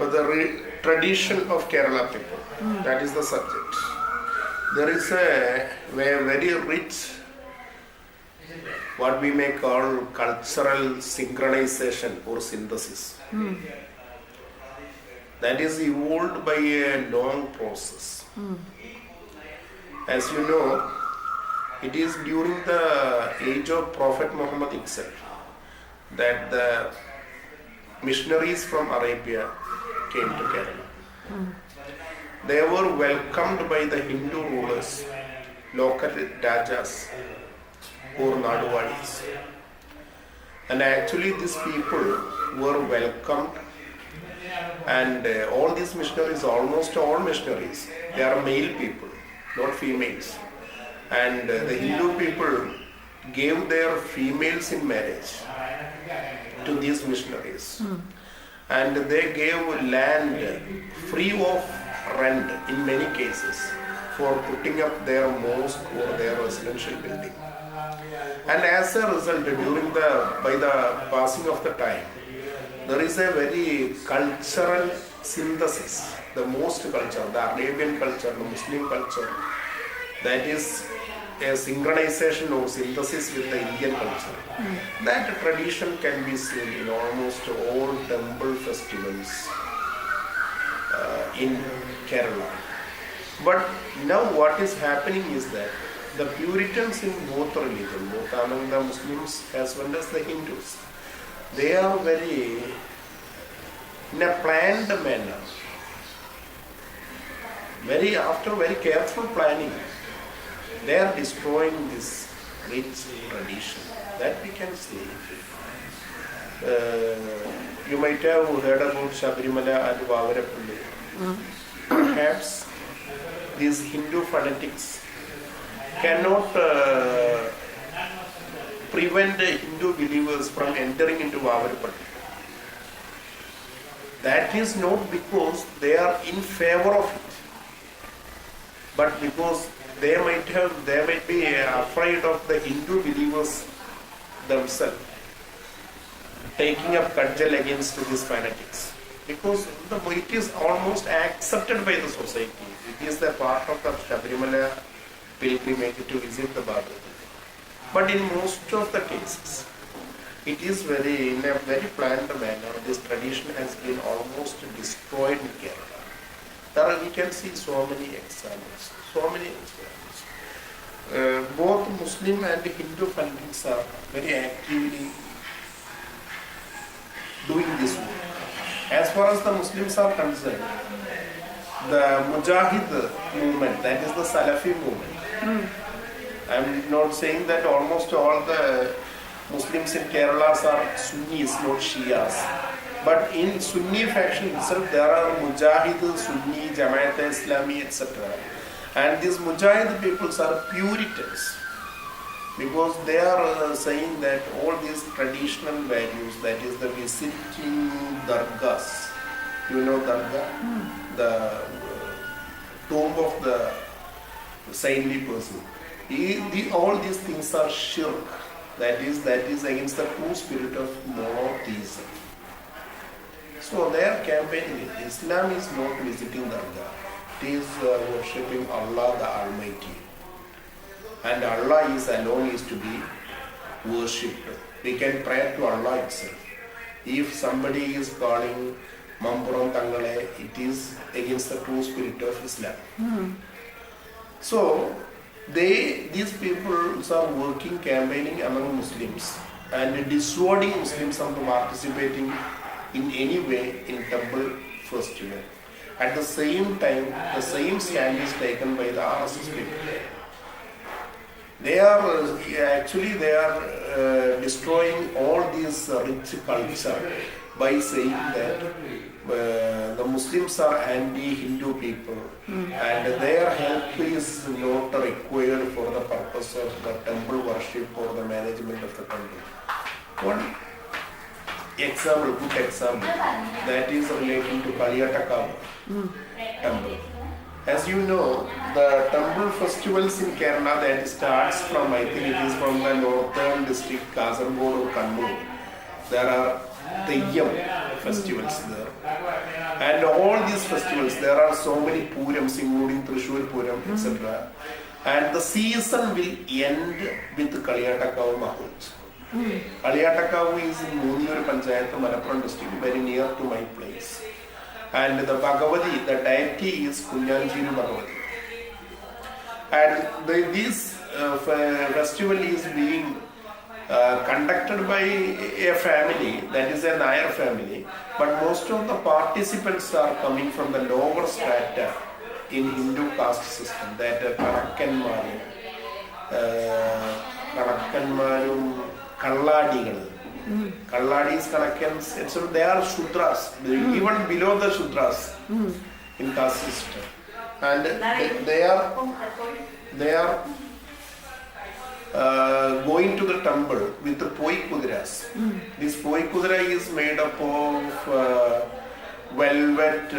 but the tradition of Kerala people, that is the subject. There is a very rich, what we may call cultural synchronization or synthesis. That is evolved by a long process. As you know, it is during the age of Prophet Muhammad itself that the missionaries from Arabia came to Kerala. They were welcomed by the Hindu rulers, local Rajas or Naduwadis. And actually these people were welcomed, and all these missionaries, almost all missionaries, they are male people, not females. And the Hindu people gave their females in marriage to these missionaries. And they gave land free of rent in many cases for putting up their mosque or their residential building. And as a result, by the passing of the time, there is a very cultural synthesis. The most culture, the Arabian culture, the Muslim culture, that is a synchronization or synthesis with the Indian culture. That tradition can be seen in almost all temple festivals in Kerala. But now what is happening is that the Puritans in both religions, both among the Muslims as well as the Hindus, they are in a planned manner, after very careful planning, they are destroying this rich tradition. That we can see. You might have heard about Shabarimala and Vavarapalli. Perhaps these Hindu fanatics cannot prevent the Hindu believers from entering into Vavarapalli. That is not because they are in favor of it, but because they might be afraid of the Hindu believers themselves taking up cudgel against these fanatics, because it is almost accepted by the society. It is the part of the Shabarimala pilgrimage to visit the Baba. But in most of the cases, it is in a very planned manner. This tradition has been almost destroyed in Kerala. We can see so many examples. Both Muslim and Hindu fanatics are very actively doing this work. As far as the Muslims are concerned, the Mujahid movement, that is the Salafi movement. I am not saying that almost all the Muslims in Kerala are Sunnis, not Shias. But in Sunni faction itself, there are Mujahid, Sunni, Jamaat Islami, etc. And these Mujahid peoples are Puritans, because they are saying that all these traditional values, that is the visiting dargahs, you know dargah, the tomb of the saintly person. All these things are shirk. That is against the true spirit of monotheism. So they are campaigning it. Islam is not visiting dargah. It is worshipping Allah the Almighty. And Allah alone is to be worshipped. We can pray to Allah itself. If somebody is calling Mampuram Tangale, it is against the true spirit of Islam. So these people are working, campaigning among Muslims and dissuading Muslims from participating in any way in temple festival. At the same time, the same stand is taken by the RSS people. They are destroying all this rich culture by saying that the Muslims are anti-Hindu people and their help is not required for the purpose of the temple worship or the management of the temple. One good example, that is relating to Kaliyataka temple. As you know, the temple festivals in Kerala, that starts from, I think it is from the northern district, Kasaragod or Kannur. There are Teyyam festivals there. And all these festivals, there are so many Purams, including Trishur Puram, etc. And the season will end with Kaliyatakavu Mahotsav. Kaliyatakavu is in Muniyur Panchayat, Malappuram district, very near to my place. And the Bhagavati, the deity is Kunjanjiru Bhagavati. And this festival is being conducted by a family, that is a Nair family, but most of the participants are coming from the lower strata in Hindu caste system, that Kanakkanmarum, Kalladigal. Kalladis, Kanakkans, etc. They are Shudras, even below the Shudras in caste system. And they are going to the temple with the Poi Kudiras. This Poi Kudira is made up of velvet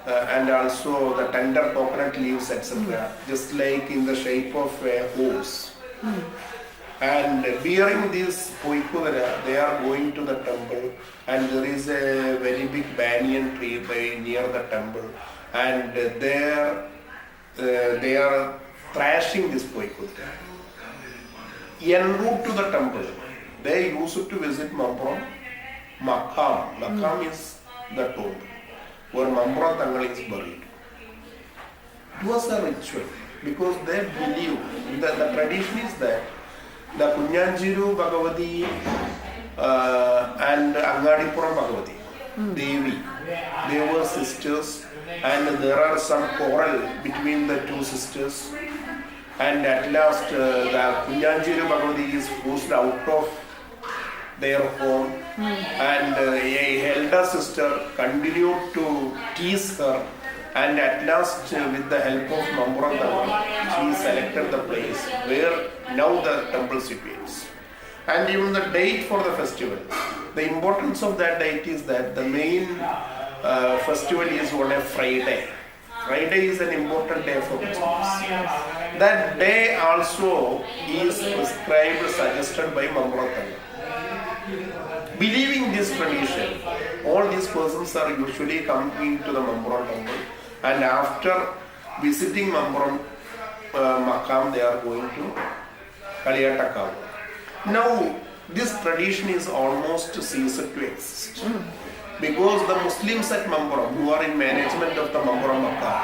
and also the tender coconut leaves, etc. Just like in the shape of a horse. And bearing this Poi Kudira, they are going to the temple, and there is a very big banyan tree near the temple, and there they are thrashing this Poi Kudira. En route to the temple, they used to visit Mampuram Makam. Makam is the tomb where Mampuram Tangal is buried. It was a ritual because they believe, the tradition is that the Kunjanjiru Bhagavati and Angadipuram Bhagavati, Devi, they were sisters, and there are some quarrel between the two sisters, and at last the Kunjanjiru Bhagavati is forced out of their home, and a elder sister continued to tease her, and at last with the help of Mampuram, she selected the place where now the temple situates. And even the date for the festival, the importance of that date is that the main festival is on a Friday. Friday is an important day for Muslims. That day also is prescribed, suggested by Mampuram. Believing this tradition, all these persons are usually coming to the Mampuram temple, and after visiting Mampuram Makam, they are going to Kaliyatakavu. Now, this tradition is almost ceased to exist because the Muslims at Mampuram, who are in management of the Mampuram Makam,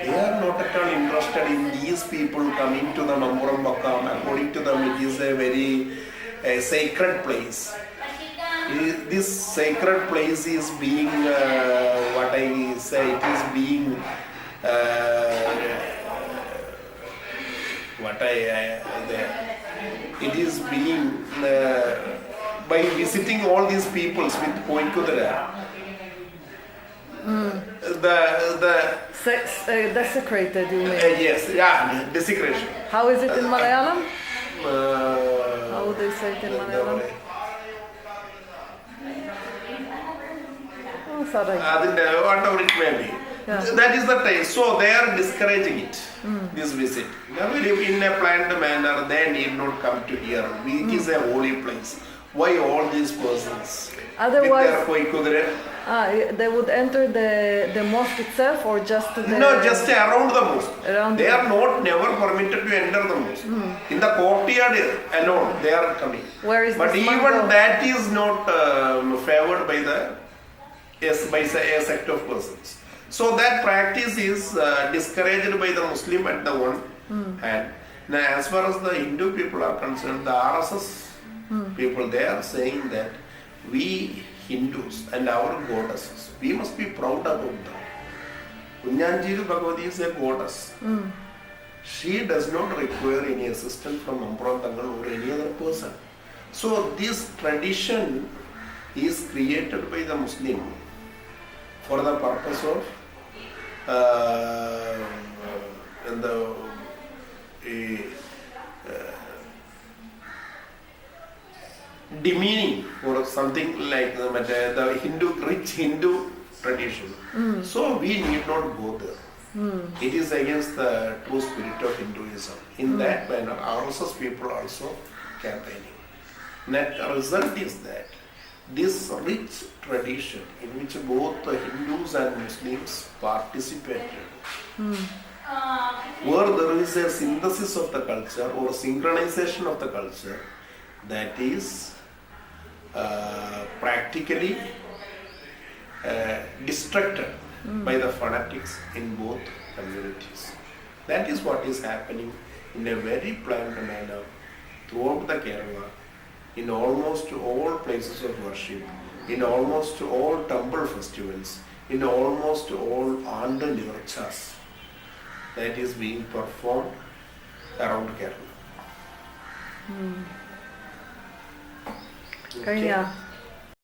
they are not at all interested in these people coming to the Mampuram Makam. According to them, it is a very sacred place. This sacred place is being, what I say, it is being, it is being, by visiting all these peoples with Poi Kudira, desecrated, you mean? Yes, yeah, desecration. How is it in Malayalam? How would they say it in Malayalam? Whatever it may be. Yeah. That is the time. So they are discouraging it, this visit. In a planned manner, they need not come to here. It is a holy place. Why all these persons? Otherwise, they would enter the mosque itself, or just no, just around the mosque. They are not never permitted to enter the mosque. In the courtyard alone, they are coming. Where is but even that is not favored by a sect of persons. So that practice is discouraged by the Muslim at the one hand. Now, as far as the Hindu people are concerned, the RSS people, they are saying that we Hindus and our goddesses, we must be proud about them. Kunjanjiru Bhagavati is a goddess. She does not require any assistance from Mampuram Tangal or any other person. So this tradition is created by the Muslim for the purpose of demeaning or something like the rich Hindu tradition. So we need not go there. It is against the true spirit of Hinduism. In that manner, RSS people also campaigning. Net result is that this rich tradition in which both the Hindus and Muslims participated, where there is a synthesis of the culture or synchronization of the culture, that is practically destructed by the fanatics in both communities. That is what is happening in a very planned manner throughout the Kerala, in almost all places of worship, in almost all temple festivals, in almost all Anda Nirchas that is being performed around Kerala. കഴിഞ്ഞ